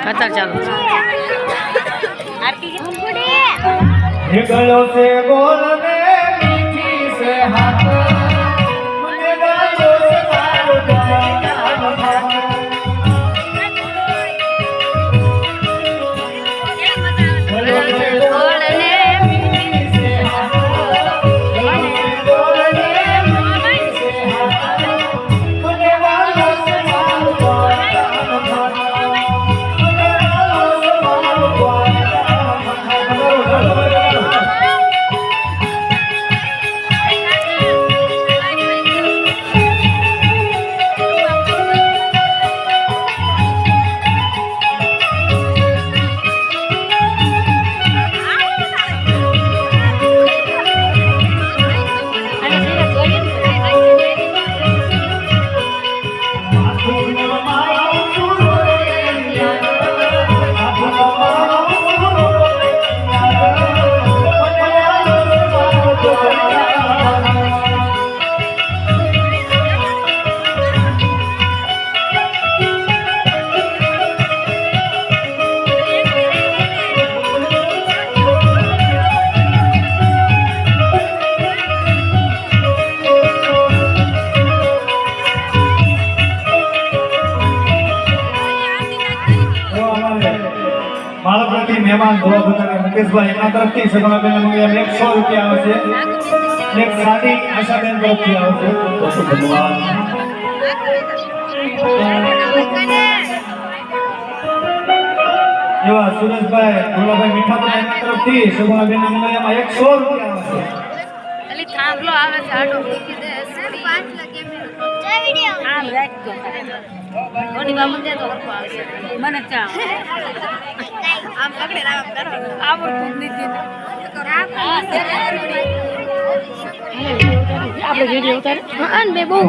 અત્યારે ચાલુ गलो से बोल में मीठी से हाथ मुझे गलो से मारो गलो से बोल में मीठी से हाथ गलो से बोल में मीठी से हाथ मुझे गलो से मारो मेहमान धोवा बताने मुकेश भाई एना तरफ थी सगुना बेन मंगे 100 रुपया आवશે एक सादी आशा बेन तरफ थी आवશે बहुत धन्यवाद एवा सुरेश भाई भोला भाई मीठा भाई एना तरफ थी सगुना बेन मंगे 100 रुपया आवશે ખાલી થાંભલો આવે છે આડો મૂકી દે 5 લગે જય વિડિયો આમ રાખજો ઓડી બાબુ દે તો હરખો આવશે મને ચા આમ પકડે રામ કરો આવડતું નથી આપણે વિડિયો ઉતારે હા ને બે બહુ